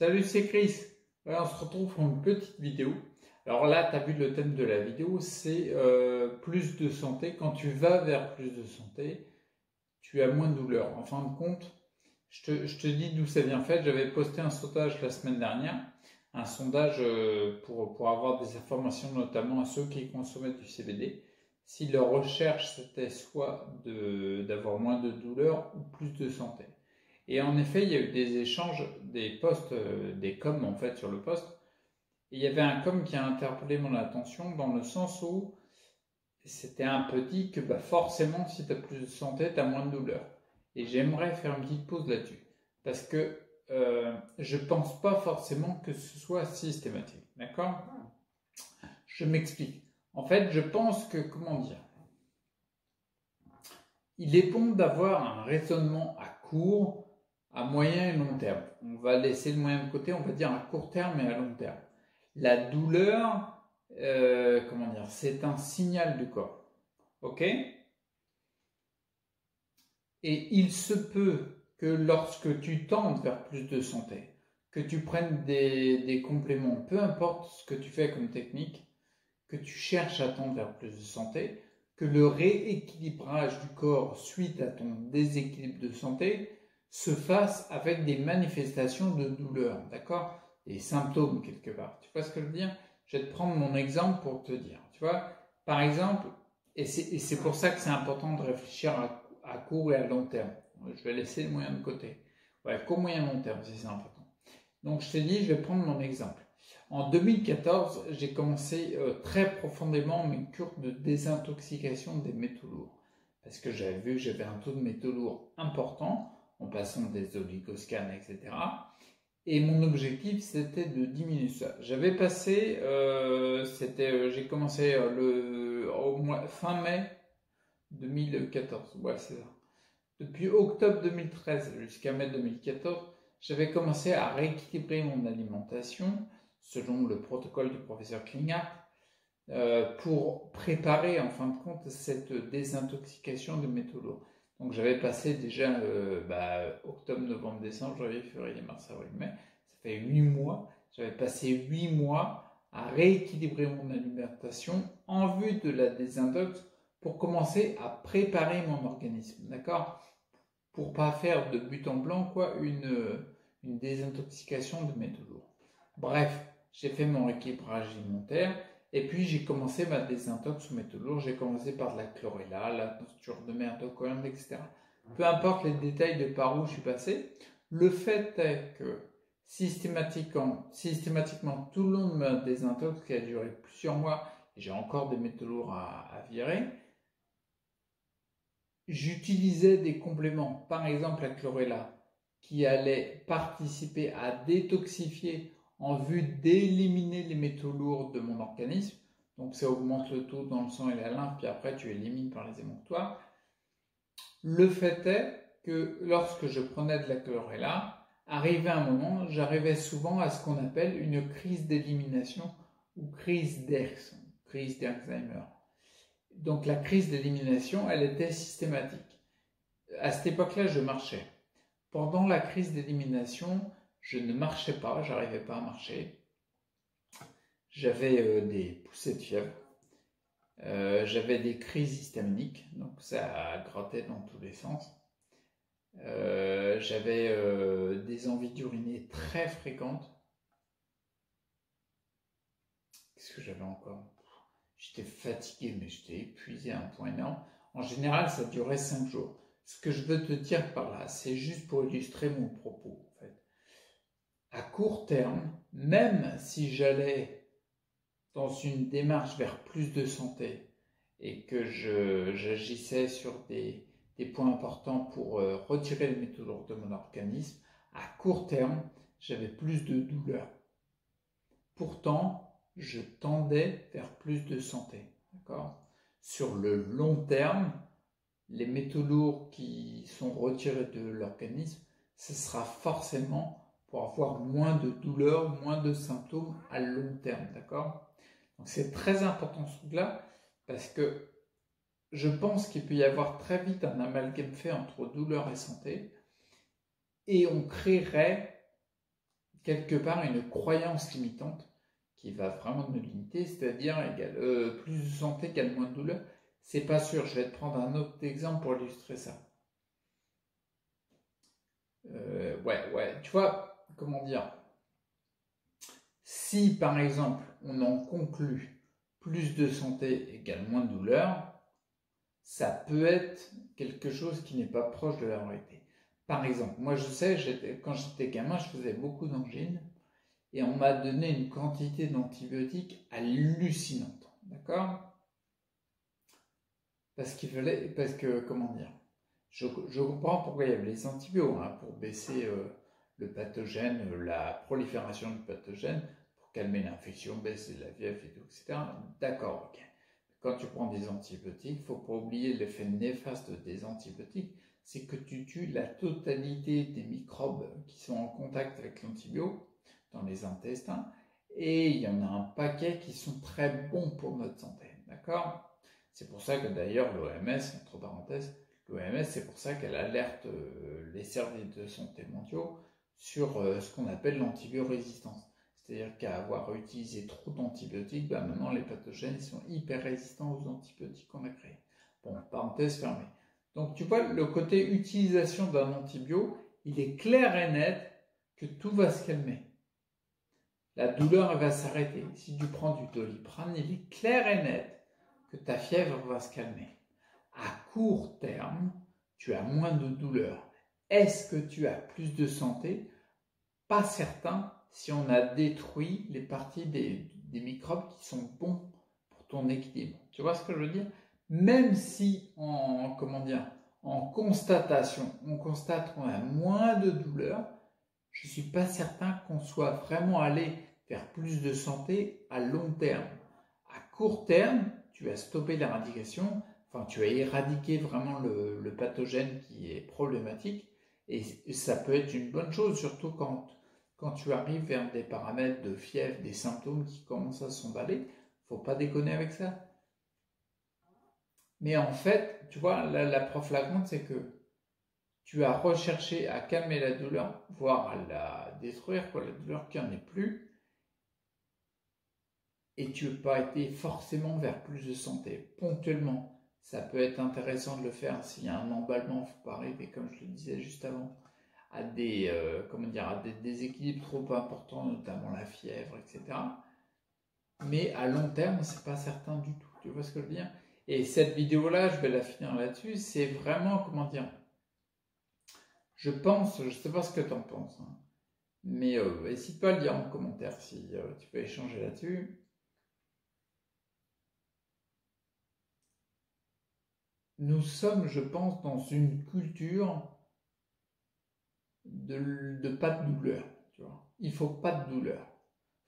Salut, c'est Chris. Voilà, on se retrouve pour une petite vidéo. Alors là, tu as vu le thème de la vidéo, c'est plus de santé. Quand tu vas vers plus de santé, tu as moins de douleur. En fin de compte, je te dis d'où ça vient. En fait, j'avais posté un sondage la semaine dernière, un sondage pour avoir des informations, notamment à ceux qui consommaient du CBD. Si leur recherche, c'était soit d'avoir moins de douleur ou plus de santé. Et en effet, il y a eu des échanges, des posts, des coms en fait sur le post. Et il y avait un com qui a interpellé mon attention dans le sens où c'était un peu dit que forcément, si tu as plus de santé, tu as moins de douleur. Et j'aimerais faire une petite pause là-dessus. Parce que je pense pas forcément que ce soit systématique. D'accord? Je m'explique. En fait, je pense que, comment dire, il est bon d'avoir un raisonnement à court, à moyen et long terme. On va laisser le moyen de côté, on va dire à court terme et à long terme. La douleur, comment dire, c'est un signal du corps. Ok? Et il se peut que lorsque tu tentes vers plus de santé, que tu prennes des compléments, peu importe ce que tu fais comme technique, que tu cherches à tendre vers plus de santé, que le rééquilibrage du corps suite à ton déséquilibre de santé se fasse avec des manifestations de douleur, d'accord? Des symptômes quelque part. Tu vois ce que je veux dire? Je vais te prendre mon exemple pour te dire. Tu vois, par exemple, et c'est pour ça que c'est important de réfléchir à court et à long terme. Je vais laisser le moyen de côté. Ouais, court, moyen, long terme, c'est important. Donc je t'ai dit, je vais prendre mon exemple. En 2014, j'ai commencé très profondément mes cures de désintoxication des métaux lourds. Parce que j'avais vu que j'avais un taux de métaux lourds important, en passant des oligoscans, etc. Et mon objectif, c'était de diminuer ça. J'avais passé, j'ai commencé fin mai 2014. Ouais, c'est ça. Depuis octobre 2013 jusqu'à mai 2014, j'avais commencé à rééquilibrer mon alimentation selon le protocole du professeur Klinghardt pour préparer en fin de compte cette désintoxication de métaux lourds. Donc j'avais passé déjà octobre, novembre, décembre, janvier, février, mars, avril, mai. Ça fait 8 mois. J'avais passé 8 mois à rééquilibrer mon alimentation en vue de la désintox pour commencer à préparer mon organisme. D'accord? Pour pas faire de but en blanc quoi une désintoxication de métaux lourds. Bref, j'ai fait mon rééquilibrage alimentaire et puis j'ai commencé ma désintox aux métaux lourds. J'ai commencé par de la chlorella, la tonsure de mitochondrie, etc. Peu importe les détails de par où je suis passé, le fait est que systématiquement tout le long de ma désintox qui a duré plusieurs mois, et j'ai encore des métaux lourds à virer, j'utilisais des compléments, par exemple la chlorella, qui allait participer à détoxifier en vue d'éliminer les métaux lourds de mon organisme. Donc ça augmente le taux dans le sang et la lymphe, puis après tu élimines par les émonctoires. Le fait est que lorsque je prenais de la chlorella, arrivait un moment, j'arrivais souvent à ce qu'on appelle une crise d'élimination ou crise d'Alzheimer. Donc la crise d'élimination, elle était systématique. À cette époque-là, je marchais. Pendant la crise d'élimination, je ne marchais pas, j'arrivais pas à marcher. J'avais des poussées de fièvre. J'avais des crises histaminiques, donc ça grattait dans tous les sens. J'avais des envies d'uriner très fréquentes. Qu'est-ce que j'avais encore? J'étais fatigué, mais j'étais épuisé à un point énorme. En général, ça durait 5 jours. Ce que je veux te dire par là, c'est juste pour illustrer mon propos. En fait. À court terme, même si j'allais dans une démarche vers plus de santé et que j'agissais sur des points importants pour retirer les métaux lourds de mon organisme, à court terme, j'avais plus de douleur. Pourtant, je tendais vers plus de santé. D'accord ? Sur le long terme, les métaux lourds qui sont retirés de l'organisme, ce sera forcément pour avoir moins de douleurs, moins de symptômes à long terme. D'accord ? Donc c'est très important ce truc-là parce que je pense qu'il peut y avoir très vite un amalgame fait entre douleur et santé et on créerait quelque part une croyance limitante qui va vraiment nous limiter, c'est-à-dire plus de santé égale moins de douleur. C'est pas sûr, je vais te prendre un autre exemple pour illustrer ça. Tu vois, comment dire, si par exemple on en conclut plus de santé égale moins de douleur, ça peut être quelque chose qui n'est pas proche de la vérité. Par exemple, moi je sais, quand j'étais gamin, je faisais beaucoup d'angines et on m'a donné une quantité d'antibiotiques hallucinante, d'accord? Parce que, comment dire, je comprends pourquoi il y avait les antibiotiques, hein, pour baisser le pathogène, la prolifération du pathogène, pour calmer l'infection, baisser la fièvre et tout, etc. D'accord, ok. Quand tu prends des antibiotiques, il ne faut pas oublier l'effet néfaste des antibiotiques, c'est que tu tues la totalité des microbes qui sont en contact avec l'antibio dans les intestins, et il y en a un paquet qui sont très bons pour notre santé, d'accord? C'est pour ça que d'ailleurs l'OMS, entre parenthèses, l'OMS, c'est pour ça qu'elle alerte les services de santé mondiaux sur ce qu'on appelle l'antibiorésistance. C'est-à-dire qu'à avoir utilisé trop d'antibiotiques, maintenant les pathogènes sont hyper résistants aux antibiotiques qu'on a créés. Bon, parenthèse fermée. Donc tu vois, le côté utilisation d'un antibio, il est clair et net que tout va se calmer. La douleur, elle va s'arrêter. Si tu prends du Doliprane, il est clair et net que ta fièvre va se calmer. À court terme, tu as moins de douleur. Est-ce que tu as plus de santé? Pas certain si on a détruit les parties des microbes qui sont bons pour ton équilibre. Tu vois ce que je veux dire? Même si en constatation, on constate qu'on a moins de douleur, je ne suis pas certain qu'on soit vraiment allé vers plus de santé à long terme. À court terme, tu as stoppé l'éradication, tu as éradiqué vraiment le pathogène qui est problématique, et ça peut être une bonne chose, surtout quand tu arrives vers des paramètres de fièvre, des symptômes qui commencent à s'emballer. Il ne faut pas déconner avec ça. Mais en fait, tu vois, la preuve flagrante, c'est que tu as recherché à calmer la douleur, voire à la détruire, la douleur qui n'en est plus, et tu n'as pas été forcément vers plus de santé. Ponctuellement, ça peut être intéressant de le faire s'il y a un emballement, il ne faut pas arriver, comme je le disais juste avant, à des déséquilibres trop importants, notamment la fièvre, etc. Mais à long terme, c'est pas certain du tout. Tu vois ce que je veux dire? Et cette vidéo-là, je vais la finir là-dessus. C'est vraiment, je pense, je sais pas ce que tu en penses, hein, mais n'hésite pas à le dire en commentaire si tu peux échanger là-dessus. Nous sommes, je pense, dans une culture de pas de douleur, tu vois. Il faut pas de douleur,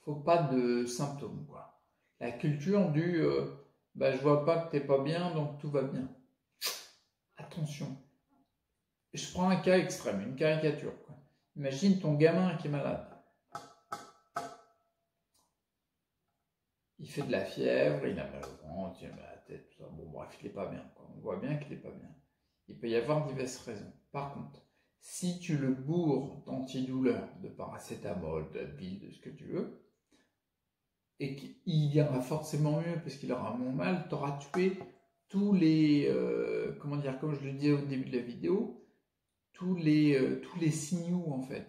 il faut pas de symptômes, quoi. La culture du je vois pas que t'es pas bien, donc tout va bien. Attention. Je prends un cas extrême, une caricature, quoi. Imagine ton gamin qui est malade. Il fait de la fièvre, il a mal au ventre, il a mal à la tête, tout ça. Bon, bref, il n'est pas bien, quoi. On voit bien qu'il n'est pas bien. Il peut y avoir diverses raisons. Par contre, si tu le bourres d'antidouleurs, de paracétamol, d'Advil, de ce que tu veux, et qu'il ira forcément mieux parce qu'il aura moins mal, tu auras tué tous les, comme je le disais au début de la vidéo, tous les signaux en fait.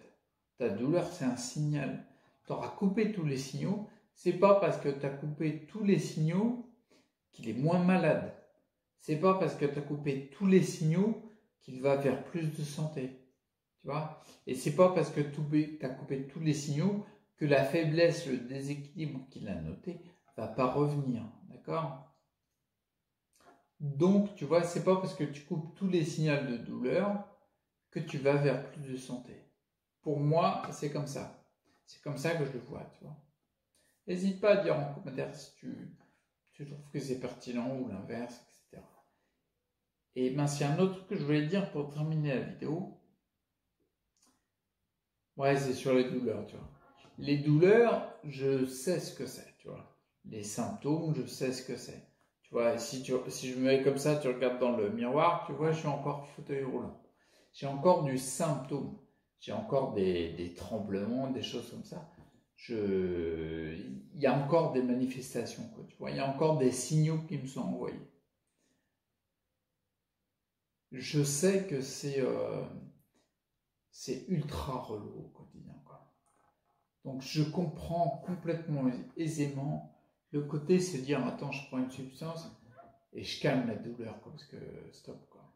Ta douleur, c'est un signal. Tu auras coupé tous les signaux. C'est pas parce que tu as coupé tous les signaux qu'il est moins malade. C'est pas parce que tu as coupé tous les signaux qu'il va vers plus de santé. Tu vois? Et c'est pas parce que tu as coupé tous les signaux que la faiblesse, le déséquilibre qu'il a noté va pas revenir. D'accord? Donc, tu vois, c'est pas parce que tu coupes tous les signaux de douleur que tu vas vers plus de santé. Pour moi, c'est comme ça. C'est comme ça que je le vois, tu vois. N'hésite pas à dire en commentaire si tu trouves que c'est pertinent ou l'inverse, etc. Et c'est un autre truc que je voulais dire pour terminer la vidéo. Ouais, c'est sur les douleurs, tu vois. Les douleurs, je sais ce que c'est, tu vois. Les symptômes, je sais ce que c'est. Tu vois, si je me mets comme ça, tu regardes dans le miroir, tu vois, je suis encore fauteuil roulant. J'ai encore du symptôme. j'ai encore des tremblements, des choses comme ça. Il y a encore des manifestations, quoi, tu vois, il y a encore des signaux qui me sont envoyés. Je sais que c'est ultra relou au quotidien, quoi. Donc je comprends complètement aisément le côté se dire attends, je prends une substance et je calme la douleur, quoi, parce que stop, quoi.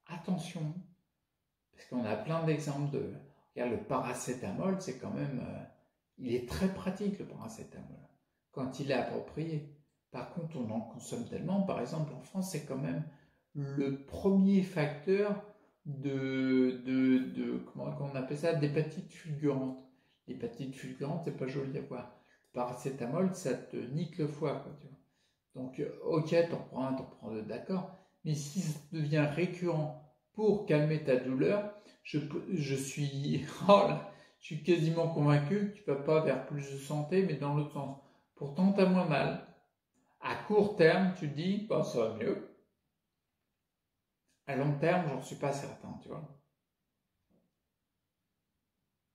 Attention, parce qu'on a plein d'exemples de... Regarde, le paracétamol, c'est quand même... il est très pratique, le paracétamol, quand il est approprié. Par contre, on en consomme tellement. Par exemple, en France, c'est quand même le premier facteur comment on appelle ça, d'hépatite fulgurante. L'hépatite fulgurante, c'est pas joli à voir. Le paracétamol, ça te nique le foie, quoi, tu vois. Donc, ok, t'en prends un, t'en prends deux, d'accord. Mais si ça devient récurrent pour calmer ta douleur, je suis, oh là, je suis quasiment convaincu que tu ne vas pas vers plus de santé, mais dans l'autre sens. Pourtant, tu as moins mal. À court terme, tu te dis, bah, ça va mieux. À long terme, j'en suis pas certain, tu vois.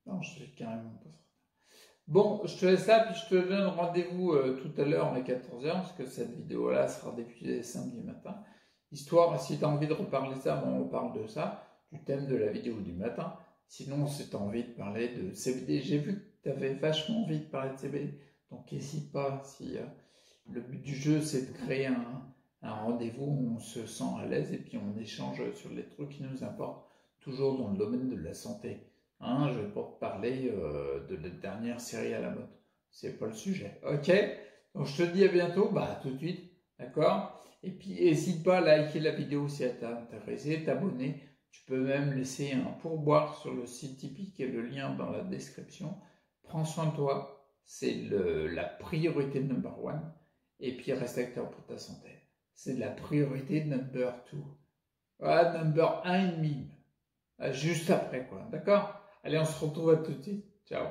Non, je suis carrément pas certain. Bon, je te laisse là, puis je te donne rendez-vous tout à l'heure à 14h, parce que cette vidéo-là sera diffusée samedi matin. Histoire, si tu as envie de reparler de ça, bon, on parle de ça, du thème de la vidéo du matin. Sinon, si tu as envie de parler de CBD, j'ai vu que tu avais vachement envie de parler de CBD. Donc, n'hésite pas, si le but du jeu, c'est de créer un rendez-vous où on se sent à l'aise et puis on échange sur les trucs qui nous importent, toujours dans le domaine de la santé. Hein, je vais pas te parler de la dernière série à la mode. C'est pas le sujet. Ok? Donc je te dis à bientôt. Bah à tout de suite. D'accord? Et puis n'hésite pas à liker la vidéo si elle t'a intéressé, t'abonner. Tu peux même laisser un pourboire sur le site Tipeee qui est le lien dans la description. Prends soin de toi. C'est la priorité number one. Et puis reste acteur pour ta santé. C'est la priorité number two. Ah, number 1,5. Juste après quoi. D'accord? Allez, on se retrouve à tout de suite. Ciao.